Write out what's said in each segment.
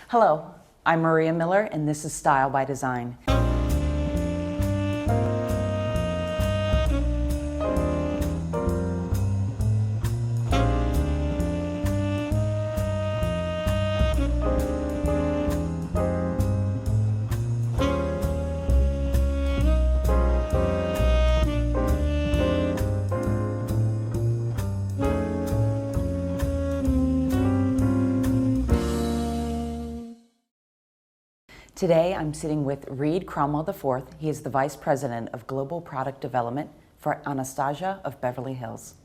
Hello, I'm Maria Miller, and this is Style by Design. Today, I'm sitting with Reed Cromwell IV. He is the Vice President of Global Product Development for Anastasia of Beverly Hills.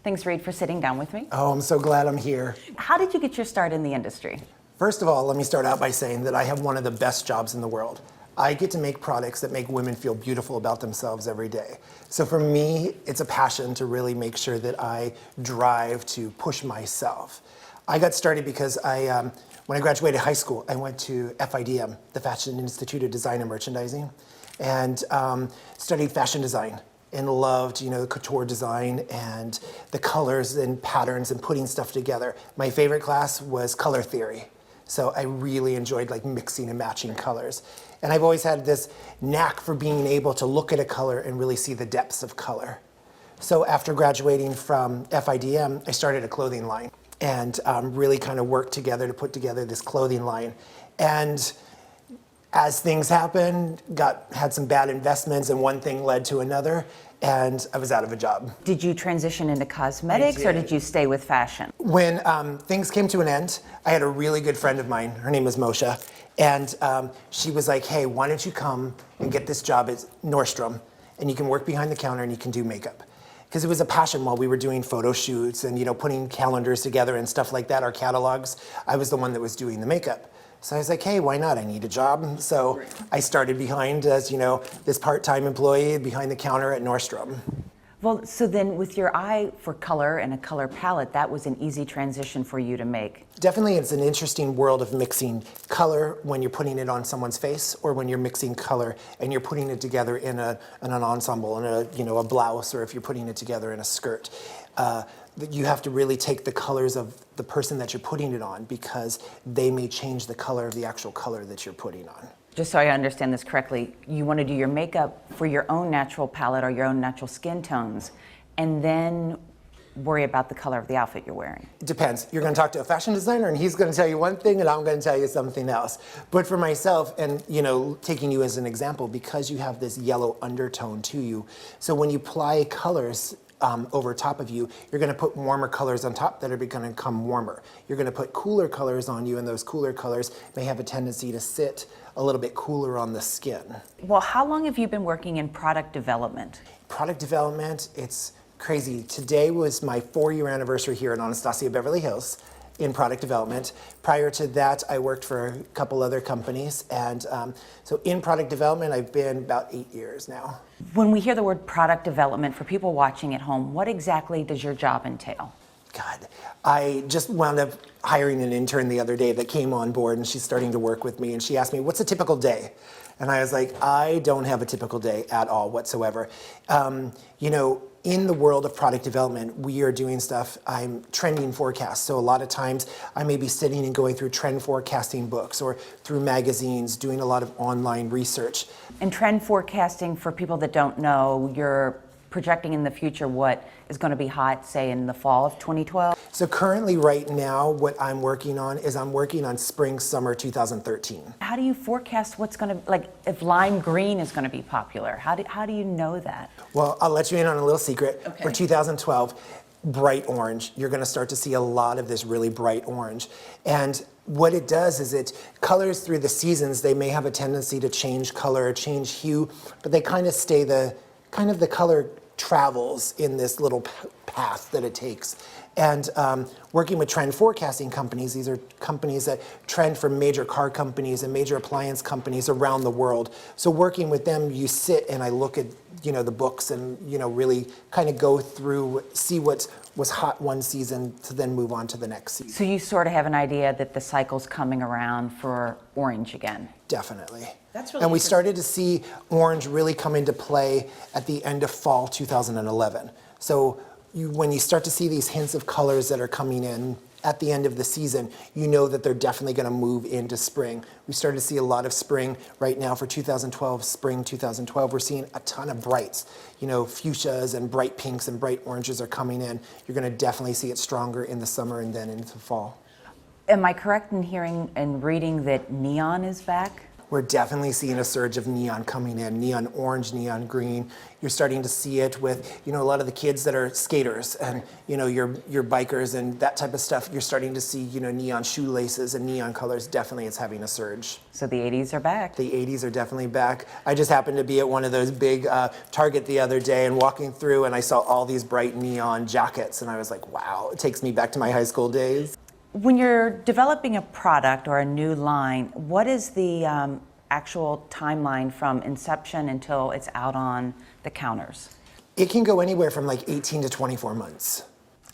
Thanks, Reed, for sitting down with me. Oh, I'm so glad I'm here. How did you get your start in the industry? First of all, let me start out by saying that I have one of the best jobs in the world. I get to make products that make women feel beautiful about themselves every day. So for me, it's a passion to really make sure that I drive to push myself. I got started because when I graduated high school, I went to FIDM, the Fashion Institute of Design and Merchandising, and studied fashion design and loved, couture design and the colors and patterns and putting stuff together. My favorite class was color theory. So I really enjoyed mixing and matching colors. And I've always had this knack for being able to look at a color and really see the depths of color. So after graduating from FIDM, I started a clothing line and really kind of worked together to put together this clothing line. And as things happened, had some bad investments, and one thing led to another, and I was out of a job. Did you transition into cosmetics, or did you stay with fashion? When things came to an end, I had a really good friend of mine. Her name was Moshe, and she was like, "Hey, why don't you come and get this job at Nordstrom, and you can work behind the counter and you can do makeup." Because it was a passion while we were doing photo shoots and putting calendars together and stuff like that, our catalogs. I was the one that was doing the makeup. So I was like, hey, why not? I need a job. So I started behind as this part-time employee behind the counter at Nordstrom. Well, so then with your eye for color and a color palette, that was an easy transition for you to make. Definitely, it's an interesting world of mixing color when you're putting it on someone's face, or when you're mixing color and you're putting it together in an ensemble, in a blouse, or if you're putting it together in a skirt. You have to really take the colors of the person that you're putting it on, because they may change the color of the actual color that you're putting on. Just so I understand this correctly, you want to do your makeup for your own natural palette or your own natural skin tones, and then worry about the color of the outfit you're wearing. It depends. You're going to talk to a fashion designer, and he's going to tell you one thing, and I'm going to tell you something else. But for myself, and taking you as an example, because you have this yellow undertone to you, so when you apply colors over top of you, you're going to put warmer colors on top that are going to become warmer. You're going to put cooler colors on you, and those cooler colors may have a tendency to sit a little bit cooler on the skin. Well, how long have you been working in product development? Product development, it's crazy. Today was my 4-year anniversary here at Anastasia Beverly Hills in product development. Prior to that, I worked for a couple other companies, and so in product development, I've been about 8 years now. When we hear the word product development, for people watching at home, what exactly does your job entail? God, I just wound up hiring an intern the other day that came on board, and she's starting to work with me, and she asked me, what's a typical day? And I was like, I don't have a typical day at all whatsoever. In the world of product development, we are doing stuff, I'm trending forecasts. So a lot of times I may be sitting and going through trend forecasting books or through magazines, doing a lot of online research. And trend forecasting, for people that don't know, you're projecting in the future what is going to be hot, say, in the fall of 2012? So currently, right now, what I'm working on is I'm working on spring, summer 2013. How do you forecast what's going to, if lime green is going to be popular? How do you know that? Well, I'll let you in on a little secret. Okay. For 2012, bright orange. You're going to start to see a lot of this really bright orange. And what it does is it colors through the seasons. They may have a tendency to change color or change hue, but they kind of stay the color travels in this little path that it takes. And working with trend forecasting companies, these are companies that trend for major car companies and major appliance companies around the world. So working with them, you sit and I look at the books and really kind of go through, see what was hot one season to then move on to the next season. So you sort of have an idea that the cycle's coming around for orange again? Definitely. That's really And we started to see orange really come into play at the end of fall 2011. So when you start to see these hints of colors that are coming in at the end of the season, you know that they're definitely going to move into spring. We started to see a lot of spring right now for 2012, spring 2012. We're seeing a ton of brights. You know, fuchsias and bright pinks and bright oranges are coming in. You're going to definitely see it stronger in the summer and then into fall. Am I correct in hearing and reading that neon is back? We're definitely seeing a surge of neon coming in, neon orange, neon green. You're starting to see it with, you know, a lot of the kids that are skaters and, you know, your bikers and that type of stuff. You're starting to see, you know, neon shoelaces and neon colors. Definitely it's having a surge. So the 80s are back. The 80s are definitely back. I just happened to be at one of those big Target the other day and walking through and I saw all these bright neon jackets and I was like, wow, it takes me back to my high school days. When you're developing a product or a new line, what is the actual timeline from inception until it's out on the counters? It can go anywhere from like 18 to 24 months.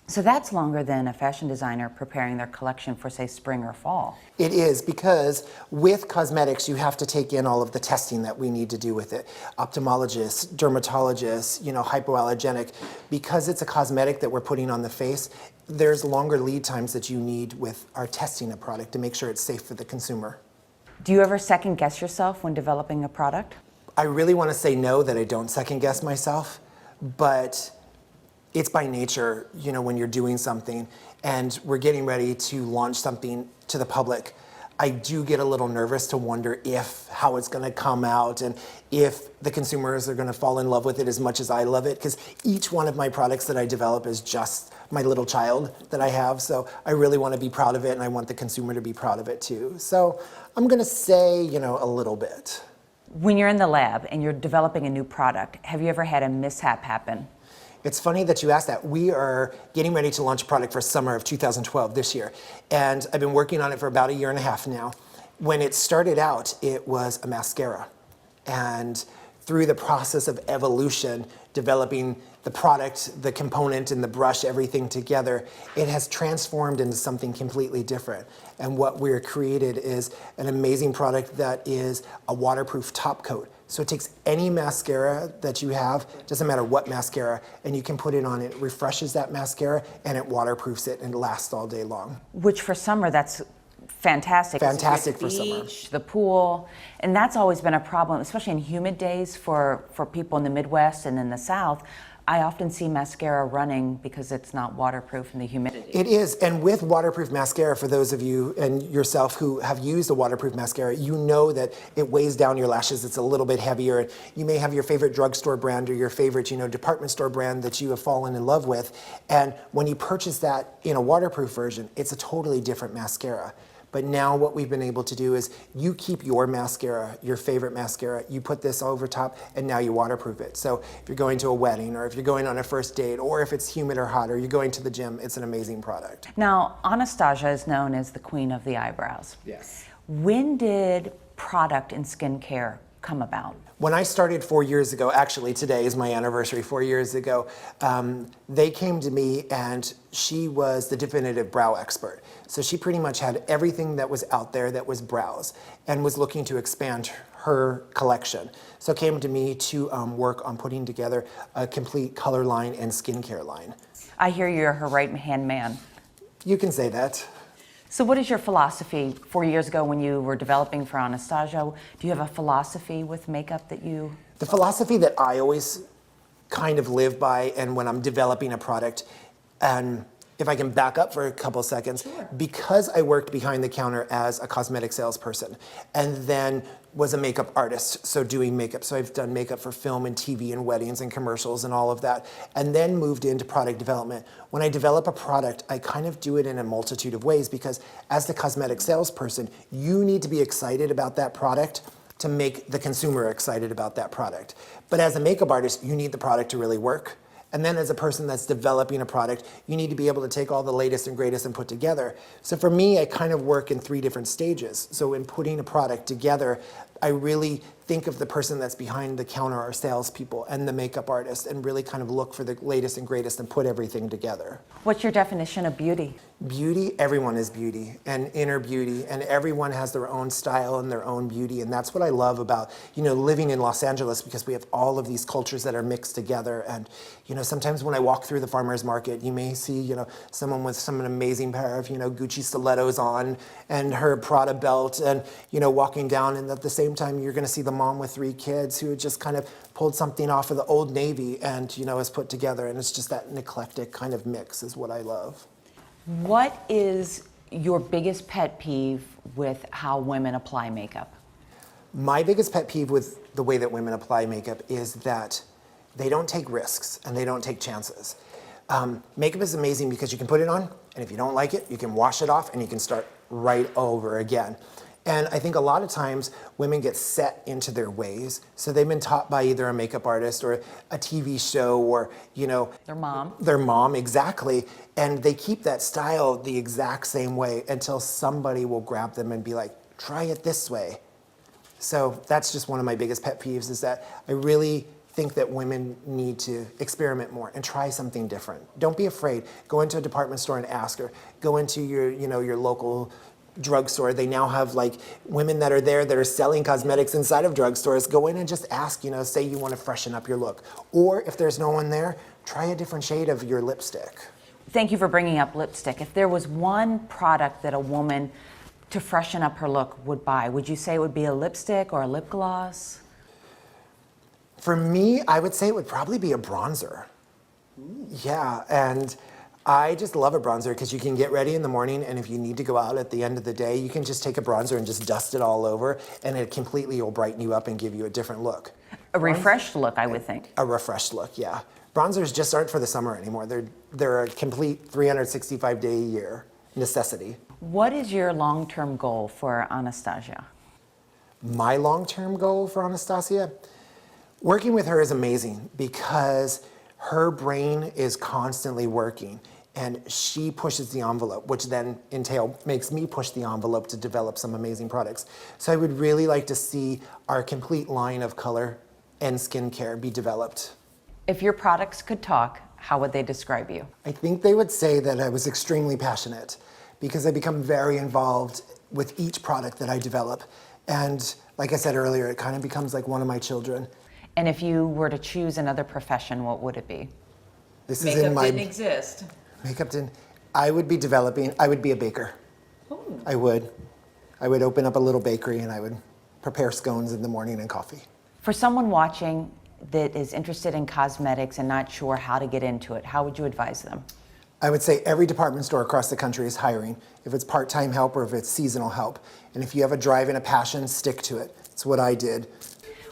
So that's longer than a fashion designer preparing their collection for, say, spring or fall. It is, because with cosmetics, you have to take in all of the testing that we need to do with it. Ophthalmologists, dermatologists, you know, hypoallergenic. Because it's a cosmetic that we're putting on the face, there's longer lead times that you need with our testing a product to make sure it's safe for the consumer. Do you ever second guess yourself when developing a product? I really want to say no, that I don't second guess myself, but it's by nature, you know, when you're doing something and we're getting ready to launch something to the public, I do get a little nervous to wonder how it's going to come out and if the consumers are going to fall in love with it as much as I love it, because each one of my products that I develop is just my little child that I have. So I really want to be proud of it and I want the consumer to be proud of it too. So I'm going to say, you know, a little bit. When you're in the lab and you're developing a new product, have you ever had a mishap happen? It's funny that you asked that. We are getting ready to launch a product for summer of 2012 this year. And I've been working on it for about 1.5 years now. When it started out, it was a mascara. And through the process of evolution, developing the product, the component, and the brush, everything together, it has transformed into something completely different. And what we're created is an amazing product that is a waterproof top coat. So it takes any mascara that you have, doesn't matter what mascara, and you can put it on. It refreshes that mascara and it waterproofs it and it lasts all day long. Which for summer, that's fantastic. Fantastic for the summer. beach, the pool, and that's always been a problem, especially in humid days for people in the Midwest and in the South. I often see mascara running because it's not waterproof in the humidity. It is, and with waterproof mascara, for those of you and yourself who have used a waterproof mascara, you know that it weighs down your lashes. It's a little bit heavier. You may have your favorite drugstore brand or your favorite, you know, department store brand that you have fallen in love with, and when you purchase that in a waterproof version, it's a totally different mascara. But now what we've been able to do is you keep your mascara, your favorite mascara, you put this over top, and now you waterproof it. So if you're going to a wedding, or if you're going on a first date, or if it's humid or hot, or you're going to the gym, it's an amazing product. Now, Anastasia is known as the queen of the eyebrows. Yes. When did product in skincare come about? When I started 4 years ago, actually today is my anniversary, 4 years ago, they came to me and she was the definitive brow expert. So she pretty much had everything that was out there that was brows and was looking to expand her collection. So came to me to work on putting together a complete color line and skincare line. I hear you're her right-hand man. You can say that. So what is your philosophy 4 years ago when you were developing for Anastasia? Do you have a philosophy with makeup that you... The philosophy that I always kind of live by, and when I'm developing a product, and if I can back up for a couple seconds, Sure. Because I worked behind the counter as a cosmetic salesperson and then was a makeup artist, so doing makeup. So I've done makeup for film and TV and weddings and commercials and all of that, and then moved into product development. When I develop a product, I kind of do it in a multitude of ways because as the cosmetic salesperson, you need to be excited about that product to make the consumer excited about that product. But as a makeup artist, you need the product to really work. And then as a person that's developing a product, you need to be able to take all the latest and greatest and put together. So for me, I kind of work in 3 different stages. So in putting a product together, I really think of the person that's behind the counter, our salespeople, and the makeup artist, and really kind of look for the latest and greatest and put everything together. What's your definition of beauty? Beauty, everyone is beauty, and inner beauty, and everyone has their own style and their own beauty, and that's what I love about, living in Los Angeles, because we have all of these cultures that are mixed together. And sometimes when I walk through the farmer's market, you may see someone with an amazing pair of Gucci stilettos on and her Prada belt, and walking down, and at the same time you're going to see the mom with 3 kids who just kind of pulled something off of the Old Navy and is put together, and it's just that an eclectic kind of mix is what I love. What is your biggest pet peeve with how women apply makeup? My biggest pet peeve with the way that women apply makeup is that they don't take risks and they don't take chances. Makeup is amazing because you can put it on, and if you don't like it, you can wash it off and you can start right over again. And I think a lot of times women get set into their ways. So they've been taught by either a makeup artist or a TV show or, Their mom. Their mom, exactly. And they keep that style the exact same way until somebody will grab them and be like, try it this way. So that's just one of my biggest pet peeves, is that I really think that women need to experiment more and try something different. Don't be afraid. Go into a department store and ask her. Go into your local drugstore. They now have women that are there that are selling cosmetics inside of drugstores. Go in and just ask, say you want to freshen up your look. Or if there's no one there, try a different shade of your lipstick. Thank you for bringing up lipstick. If there was one product that a woman to freshen up her look would buy, would you say it would be a lipstick or a lip gloss? For me, I would say it would probably be a bronzer. Yeah, and I just love a bronzer because you can get ready in the morning, and if you need to go out at the end of the day, you can just take a bronzer and just dust it all over, and it completely will brighten you up and give you a different look. A refreshed look, I would think. A refreshed look, yeah. Bronzers just aren't for the summer anymore. They're a complete 365-day a year necessity. What is your long-term goal for Anastasia? My long-term goal for Anastasia? Working with her is amazing because her brain is constantly working, and she pushes the envelope, which then makes me push the envelope to develop some amazing products. So I would really like to see our complete line of color and skincare be developed. If your products could talk, how would they describe you? I think they would say that I was extremely passionate because I become very involved with each product that I develop. And like I said earlier, it kind of becomes like one of my children. And if you were to choose another profession, what would it be? This Makeup is in my didn't exist. Makeup didn't. I would be a baker. Ooh. I would open up a little bakery and I would prepare scones in the morning and coffee. For someone watching that is interested in cosmetics and not sure how to get into it, how would you advise them? I would say every department store across the country is hiring, if it's part-time help or if it's seasonal help. And if you have a drive and a passion, stick to it. It's what I did.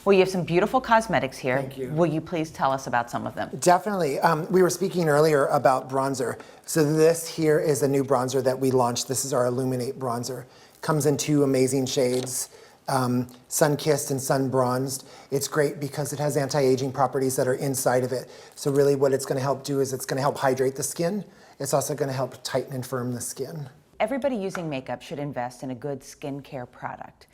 Well, you have some beautiful cosmetics here. Thank you. Will you please tell us about some of them? Definitely. We were speaking earlier about bronzer. So this here is a new bronzer that we launched. This is our Illuminate bronzer. Comes in 2 amazing shades, sun-kissed and sun-bronzed. It's great because it has anti-aging properties that are inside of it. So really what it's going to help do is it's going to help hydrate the skin. It's also going to help tighten and firm the skin. Everybody using makeup should invest in a good skincare product.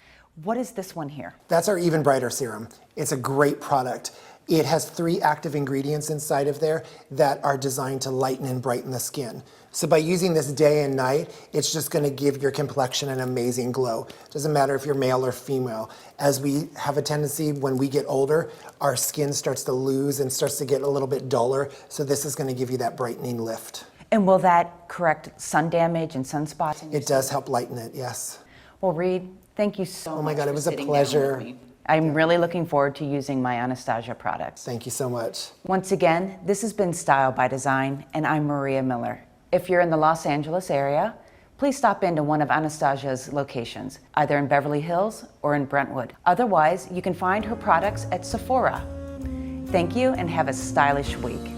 What is this one here? That's our Even Brighter Serum. It's a great product. It has 3 active ingredients inside of there that are designed to lighten and brighten the skin. So by using this day and night, it's just going to give your complexion an amazing glow. Doesn't matter if you're male or female. As we have a tendency when we get older, our skin starts to lose and starts to get a little bit duller. So this is going to give you that brightening lift. And will that correct sun damage and sunspots? It does help lighten it, yes. Well, Reed, thank you so much. Oh my God, it for was a sitting down pleasure. with me. I'm really looking forward to using my Anastasia products. Thank you so much. Once again, this has been Style by Design, and I'm Maria Miller. If you're in the Los Angeles area, please stop into one of Anastasia's locations, either in Beverly Hills or in Brentwood. Otherwise, you can find her products at Sephora. Thank you and have a stylish week.